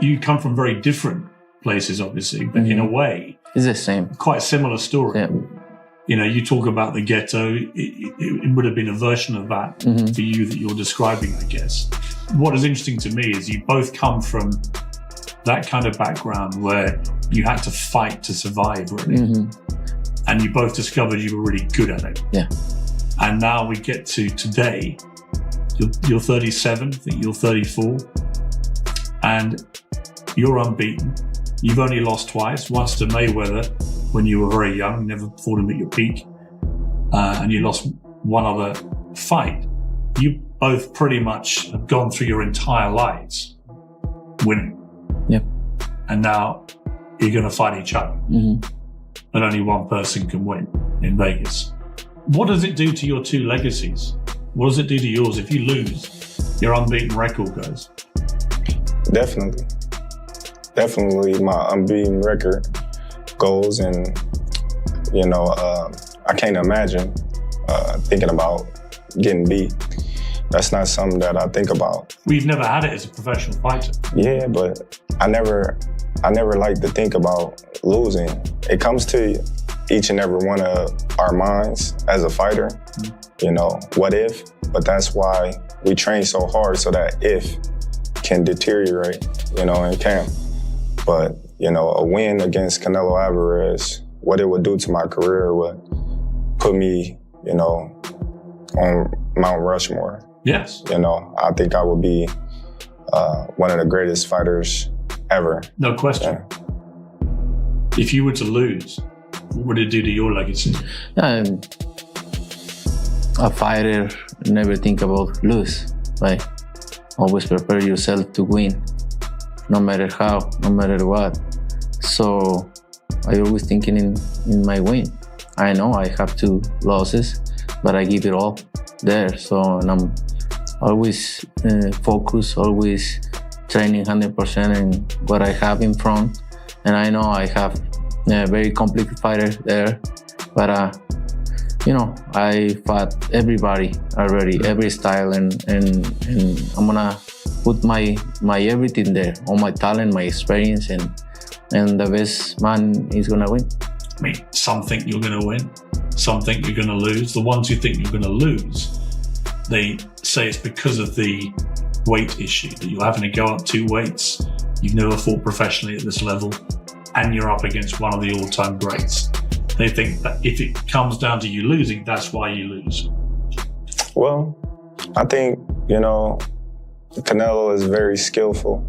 you come from very different places, obviously, but in a way, it's the same. Quite a similar story. Yeah. You know, you talk about the ghetto. It would have been a version of that for you that you're describing, I guess. What is interesting to me is you both come from that kind of background where you had to fight to survive, really. And you both discovered you were really good at it. Yeah. And now we get to today. You're 37, I think you're 34. And you're unbeaten. You've only lost twice. Once to Mayweather when you were very young, never fought him at your peak. And you lost one other fight. You both pretty much have gone through your entire lives winning. Yep. And now you're going to fight each other. And only one person can win in Vegas. What does it do to your two legacies? What does it do to yours if you lose? Your unbeaten record goes. Definitely. Definitely my unbeaten record goes, and, you know, I can't imagine thinking about getting beat. That's not something that I think about. We've never had it as a professional fighter. Yeah, but I never like to think about losing. It comes to each and every one of our minds as a fighter. You know, what if? But that's why we train so hard, so that if can deteriorate, you know, in camp. But, you know, a win against Canelo Alvarez, what it would do to my career would put me, you know, on Mount Rushmore. Yes. You know, I think I would be one of the greatest fighters ever. No question. Yeah. If you were to lose, what would it do to your legacy? A fighter never think about lose, right? Always prepare yourself to win, no matter how, no matter what. So I always thinking in my win. I know I have 2 losses, but I give it all there. So and I'm always focused, always training 100% in what I have in front. And I know I have a very complicated fighter there, but you know, I fought everybody already, every style, and I'm gonna put my everything there, all my talent, my experience, and the best man is gonna win. I mean, some think you're gonna win, some think you're gonna lose. The ones who think you're gonna lose, they say it's because of the weight issue, that you're having to go up 2 weights. You've never fought professionally at this level, and you're up against one of the all-time greats. They think that if it comes down to you losing, that's why you lose. Well, I think, you know, Canelo is very skillful.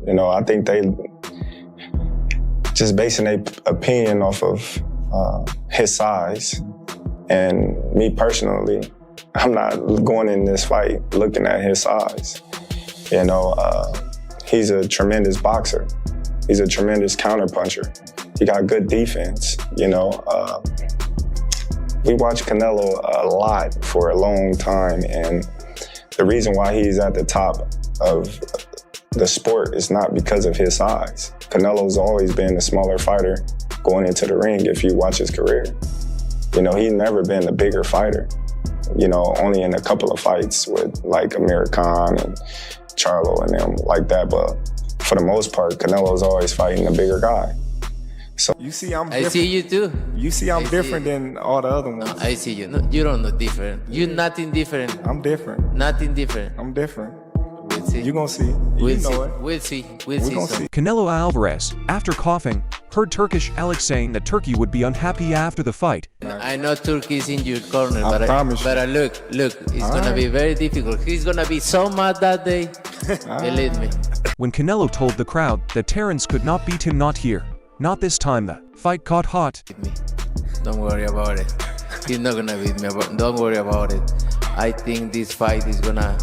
You know, I think they just basing their opinion off of his size. And me personally, I'm not going in this fight looking at his size. You know, he's a tremendous boxer. He's a tremendous counterpuncher. He got good defense, you know. We watched Canelo a lot for a long time, and the reason why he's at the top of the sport is not because of his size. Canelo's always been a smaller fighter going into the ring if you watch his career. You know, he's never been a bigger fighter. You know, only in a couple of fights with like Amir Khan and Charlo and them like that, but for the most part, Canelo's always fighting a bigger guy. So you see, I'm different. I see you too. You see, I'm different than all the other ones. No, I see you. No, you don't know different. You're nothing different. I'm different. Nothing different. I'm different. We'll see. You're gonna see. We'll you see. know it. We'll see. We're gonna see. Canelo Alvarez, after coughing, heard Turkish Alex saying that Turkey would be unhappy after the fight. I know Turkey is in your corner, I but promise you. look, it's gonna be very difficult. He's gonna be so mad that day. Believe me. When Canelo told the crowd that Terence could not beat him, not here, not this time, the fight got hot. Don't worry about it. He's not gonna beat me. Don't worry about it. I think this fight is gonna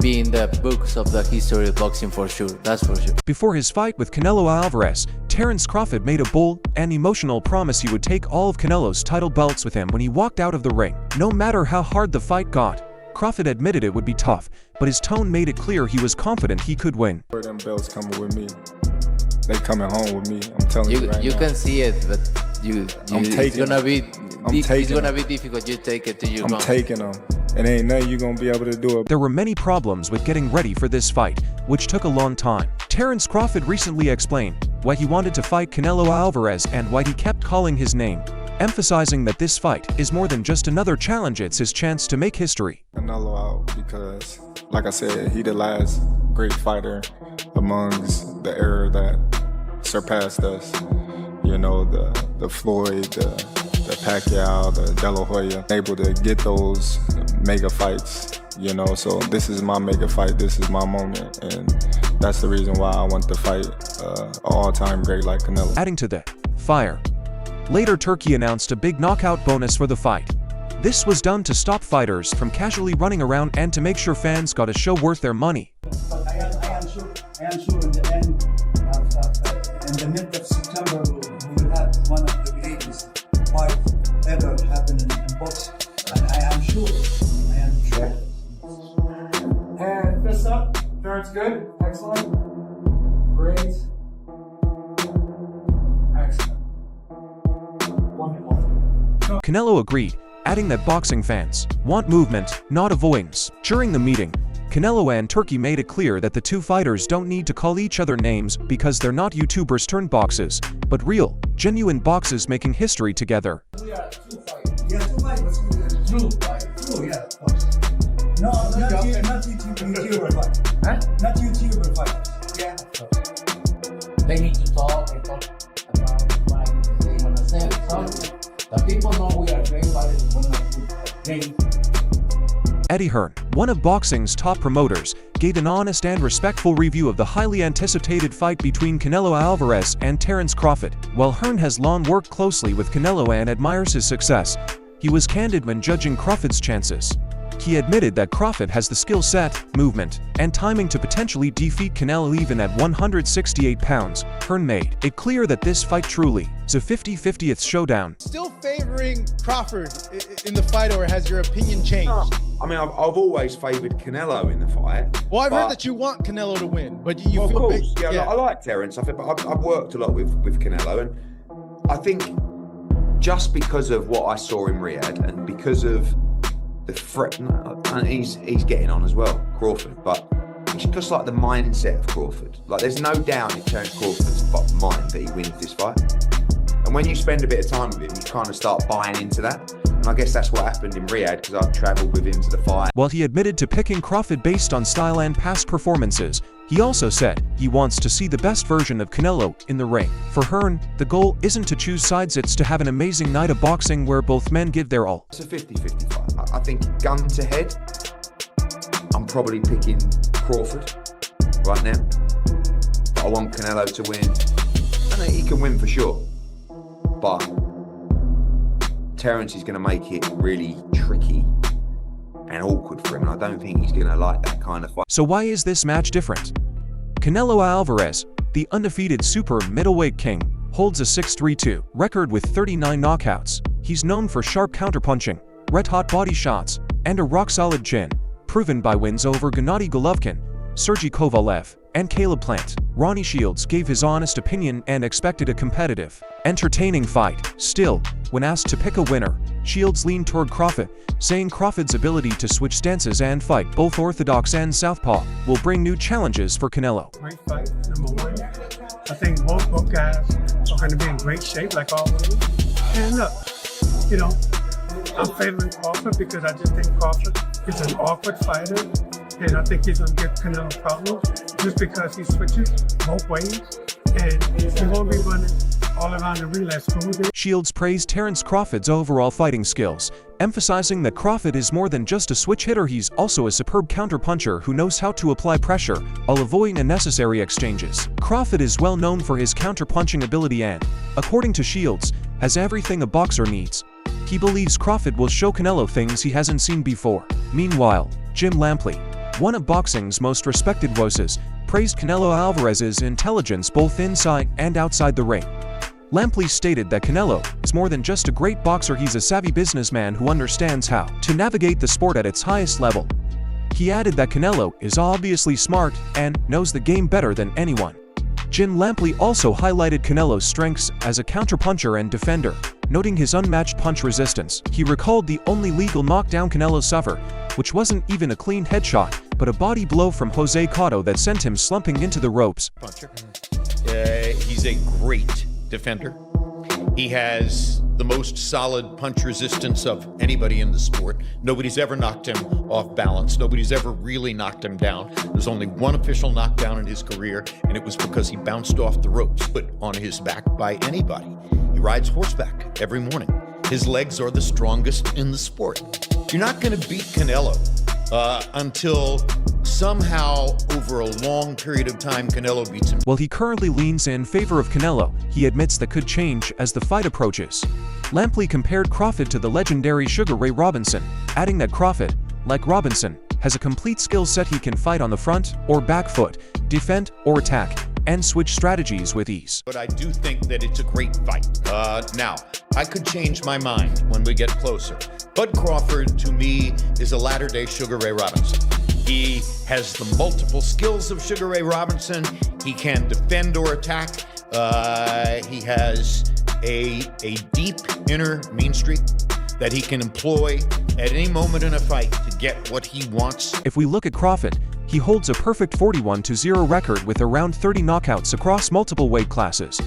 be in the books of the history of boxing for sure. That's for sure. Before his fight with Canelo Alvarez, Terence Crawford made a bold and emotional promise he would take all of Canelo's title belts with him when he walked out of the ring. No matter how hard the fight got, Crawford admitted it would be tough, but his tone made it clear he was confident he could win. Them belts coming with me. They coming home with me. I'm telling you right now. You can see it, but it's gonna be difficult. You take it to your I'm taking them. It ain't nothing you gonna be able to do. There were many problems with getting ready for this fight, which took a long time. Terence Crawford recently explained why he wanted to fight Canelo Alvarez and why he kept calling his name, emphasizing that this fight is more than just another challenge, it's his chance to make history. Canelo out because, like I said, he the last great fighter amongst the era that surpassed us. You know, the Floyd, the Pacquiao, the De La Hoya, able to get those mega fights, you know, so this is my mega fight, this is my moment, and that's the reason why I want to fight an all-time great like Canelo. Adding to the fire, later Turkey announced a big knockout bonus for the fight. This was done to stop fighters from casually running around and to make sure fans got a show worth their money. But I am sure in the end, in the mid of September, we will have one of the greatest fights ever happen in boxing. And I am sure. And fists up. Terence, good. Excellent. Great. Excellent. Wonderful. Canelo agreed, adding that boxing fans want movement, not avoidance. During the meeting, Canelo and Turkey made it clear that the two fighters don't need to call each other names because they're not YouTubers turned boxes, but real, genuine boxes making history together. We are two fighters. We are two fighters. True, yeah, of course. No, not YouTuber fight. Huh? Not YouTuber fight. Yeah, of course. They need to talk and talk about fighting the same on the same something. The people know we are great fighters. We're not good game. Eddie Hearn, one of boxing's top promoters, gave an honest and respectful review of the highly anticipated fight between Canelo Alvarez and Terence Crawford. While Hearn has long worked closely with Canelo and admires his success, he was candid when judging Crawford's chances. He admitted that Crawford has the skill set, movement, and timing to potentially defeat Canelo even at 168 pounds. Hearn made it clear that this fight truly is a 50-50th showdown. Still favoring Crawford in the fight, or has your opinion changed? No. I mean, I've always favoured Canelo in the fight. Well, I've heard that you want Canelo to win, but you feel... Of course, yeah. I like Terence. I've worked a lot with Canelo, and I think just because of what I saw in Riyadh and because of the threat, and he's getting on as well, Crawford, but it's just like the mindset of Crawford. Like, there's no doubt in Terence Crawford's mind that he wins this fight. And when you spend a bit of time with him, you kind of start buying into that. And I guess that's what happened in Riyadh, because I've travelled with him to the fight. While he admitted to picking Crawford based on style and past performances, he also said he wants to see the best version of Canelo in the ring. For Hearn, the goal isn't to choose sides, it's to have an amazing night of boxing where both men give their all. It's a 50-50 fight. I think gun to head, I'm probably picking Crawford right now. But I want Canelo to win. I know he can win for sure. But Terence is going to make it really tricky and awkward for him, and I don't think he's going to like that kind of fight. So why is this match different? Canelo Alvarez, the undefeated super middleweight king, holds a 6-3-2 record with 39 knockouts. He's known for sharp counterpunching, red-hot body shots, and a rock-solid chin, proven by wins over Gennady Golovkin, Sergey Kovalev, and Caleb Plant. Ronnie Shields gave his honest opinion and expected a competitive, entertaining fight. Still, when asked to pick a winner, Shields leaned toward Crawford, saying Crawford's ability to switch stances and fight both orthodox and southpaw will bring new challenges for Canelo. Great fight, number one. I think both guys are going to be in great shape, like always. And look, you know, I'm favoring Crawford because I just think Crawford is an awkward fighter, and I think he's going to give Canelo problems just because he switches both ways, and he's going to be running all around the ring like smooth. Shields praised Terence Crawford's overall fighting skills, emphasizing that Crawford is more than just a switch hitter, he's also a superb counterpuncher who knows how to apply pressure while avoiding unnecessary exchanges. Crawford is well known for his counterpunching ability and, according to Shields, has everything a boxer needs. He believes Crawford will show Canelo things he hasn't seen before. Meanwhile, Jim Lampley, one of boxing's most respected voices, praised Canelo Alvarez's intelligence both inside and outside the ring. Lampley stated that Canelo is more than just a great boxer, he's a savvy businessman who understands how to navigate the sport at its highest level. He added that Canelo is obviously smart and knows the game better than anyone. Jim Lampley also highlighted Canelo's strengths as a counterpuncher and defender. Noting his unmatched punch resistance, he recalled the only legal knockdown Canelo suffered, which wasn't even a clean headshot, but a body blow from Jose Cotto that sent him slumping into the ropes. Puncher. He's a great defender. He has the most solid punch resistance of anybody in the sport. Nobody's ever knocked him off balance. Nobody's ever really knocked him down. There's only one official knockdown in his career, and it was because he bounced off the ropes, put on his back by anybody. He rides horseback every morning. His legs are the strongest in the sport. You're not going to beat Canelo until somehow, over a long period of time, Canelo beats him. While he currently leans in favor of Canelo, he admits that could change as the fight approaches. Lampley compared Crawford to the legendary Sugar Ray Robinson, adding that Crawford, like Robinson, has a complete skill set. He can fight on the front or back foot, defend or attack, and switch strategies with ease. But I do think that it's a great fight. Now, I could change my mind when we get closer. Bud Crawford, to me, is a latter-day Sugar Ray Robinson. He has the multiple skills of Sugar Ray Robinson. He can defend or attack. He has a deep inner mean streak that he can employ at any moment in a fight to get what he wants. If we look at Crawford, he holds a perfect 41-0 record with around 30 knockouts across multiple weight classes.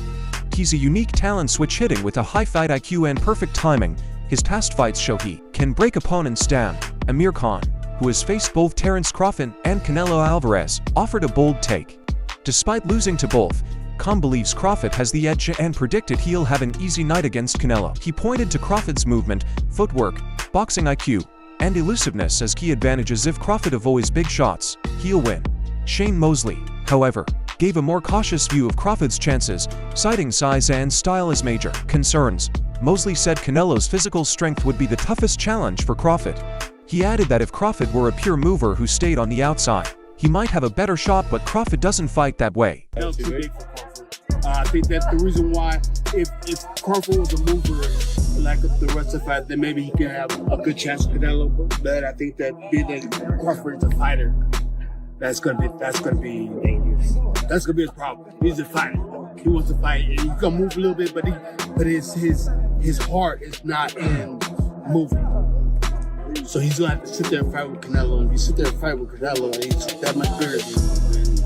He's a unique talent switch hitting with a high fight IQ and perfect timing. His past fights show he can break opponents down. Amir Khan, who has faced both Terence Crawford and Canelo Alvarez, offered a bold take. Despite losing to both, Khan believes Crawford has the edge and predicted he'll have an easy night against Canelo. He pointed to Crawford's movement, footwork, boxing IQ, and elusiveness as key advantages. If Crawford avoids big shots, he'll win. Shane Mosley, however, gave a more cautious view of Crawford's chances, citing size and style as major concerns. Mosley said Canelo's physical strength would be the toughest challenge for Crawford. He added that if Crawford were a pure mover who stayed on the outside, he might have a better shot, but Crawford doesn't fight that way. That was too big for Crawford. I think that's the reason why if Crawford was a mover like the rest of the fight, then maybe he could have a good chance with Canelo. But I think that being that Crawford is a fighter, that's gonna be dangerous. That's gonna be his problem. He's a fighter. He wants to fight. He can move a little bit, but his heart is not in moving. So he's gonna have to sit there and fight with Canelo. And if you sit there and fight with Canelo, he's that much bigger than you.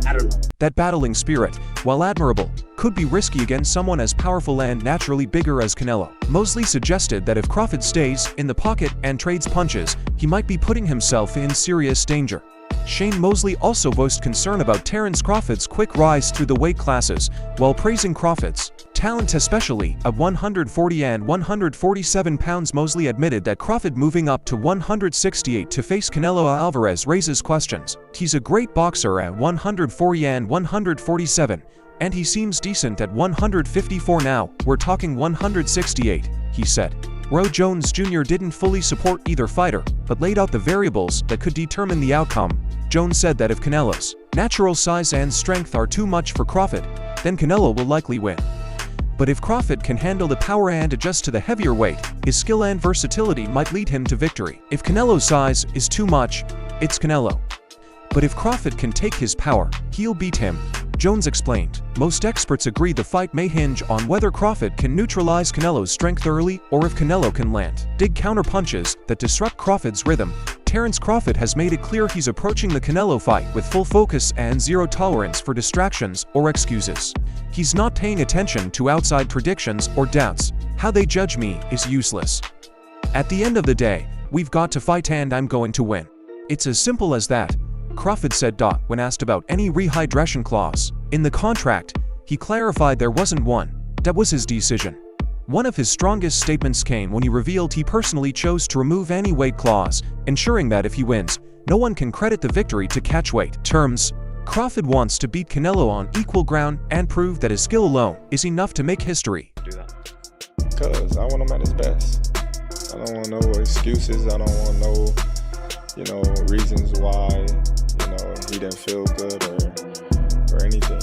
I don't know. That battling spirit, while admirable, could be risky against someone as powerful and naturally bigger as Canelo. Mosley suggested that if Crawford stays in the pocket and trades punches, he might be putting himself in serious danger. Shane Mosley also voiced concern about Terence Crawford's quick rise through the weight classes, while praising Crawford's talent, especially at 140 and 147 pounds. Mosley admitted that Crawford moving up to 168 to face Canelo Alvarez raises questions. He's a great boxer at 140 and 147, and he seems decent at 154 now. We're talking 168, he said. Roy Jones Jr. didn't fully support either fighter, but laid out the variables that could determine the outcome. Jones said that if Canelo's natural size and strength are too much for Crawford, then Canelo will likely win. But if Crawford can handle the power and adjust to the heavier weight, his skill and versatility might lead him to victory. If Canelo's size is too much, it's Canelo. But if Crawford can take his power, he'll beat him, Jones explained. Most experts agree the fight may hinge on whether Crawford can neutralize Canelo's strength early or if Canelo can land dig counter punches that disrupt Crawford's rhythm. Terence Crawford has made it clear he's approaching the Canelo fight with full focus and zero tolerance for distractions or excuses. He's not paying attention to outside predictions or doubts. How they judge me is useless. At the end of the day, we've got to fight and I'm going to win. It's as simple as that, Crawford said. When asked about any rehydration clause in the contract, he clarified there wasn't one. That was his decision. One of his strongest statements came when he revealed he personally chose to remove any weight clause, ensuring that if he wins, no one can credit the victory to catchweight terms. Crawford wants to beat Canelo on equal ground and prove that his skill alone is enough to make history. Because I want him at his best. I don't want no excuses. I don't want no, reasons why, he didn't feel good or anything.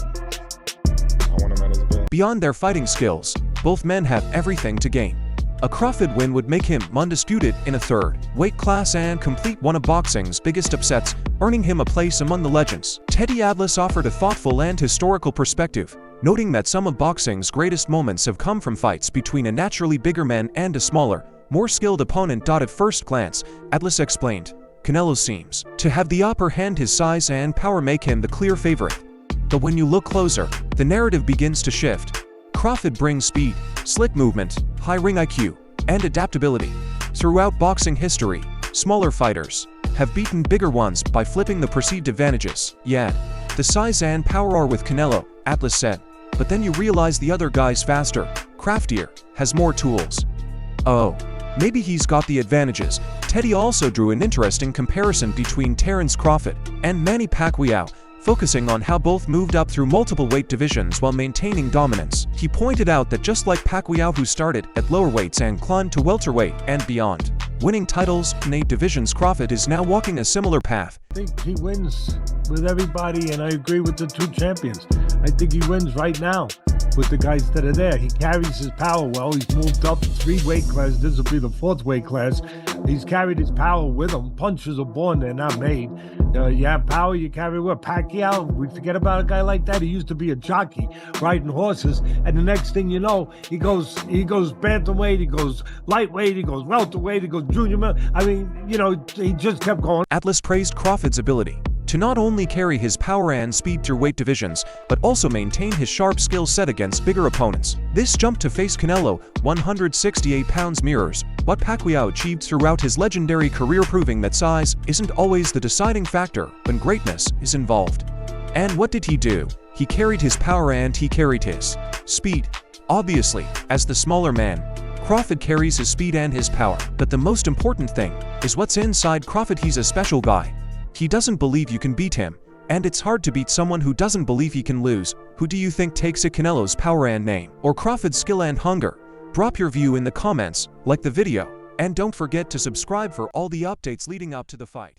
I want him at his best. Beyond their fighting skills, both men have everything to gain. A Crawford win would make him undisputed in a third weight class and complete one of boxing's biggest upsets earning him a place among the legends. Teddy Atlas offered a thoughtful and historical perspective, noting that some of boxing's greatest moments have come from fights between a naturally bigger man and a smaller, more skilled opponent. At first glance, Atlas explained, Canelo seems to have the upper hand. His size and power make him the clear favorite. But when you look closer, the narrative begins to shift. Crawford brings speed, slick movement, high ring IQ, and adaptability. Throughout boxing history, smaller fighters have beaten bigger ones by flipping the perceived advantages. Yet, the size and power are with Canelo, Atlas said. But then you realize the other guy's faster, craftier, has more tools. Oh, maybe he's got the advantages. Teddy also drew an interesting comparison between Terence Crawford and Manny Pacquiao, focusing on how both moved up through multiple weight divisions while maintaining dominance. He pointed out that just like Pacquiao, who started at lower weights and climbed to welterweight and beyond, winning titles in 8 divisions, Crawford is now walking a similar path. I think he wins with everybody, and I agree with the 2 champions. I think he wins right now with the guys that are there. He carries his power well. He's moved up 3 weight classes. This will be the 4th weight class. He's carried his power with him. Punches are born, they're not made. You have power, you carry with Pacquiao. We forget about a guy like that. He used to be a jockey riding horses, and the next thing you know, he goes bantamweight, he goes lightweight, he goes welterweight, he goes junior. I mean, he just kept going. Atlas praised Crawford's ability to not only carry his power and speed through weight divisions, but also maintain his sharp skill set against bigger opponents. This jump to face Canelo, 168 pounds, mirrors what Pacquiao achieved throughout his legendary career, proving that size isn't always the deciding factor when greatness is involved. And what did he do? He carried his power and he carried his speed. Obviously, as the smaller man, Crawford carries his speed and his power, but the most important thing is what's inside Crawford. He's a special guy. He doesn't believe you can beat him, and it's hard to beat someone who doesn't believe he can lose. Who do you think takes it, Canelo's power and name, or Crawford's skill and hunger? Drop your view in the comments, like the video, and don't forget to subscribe for all the updates leading up to the fight.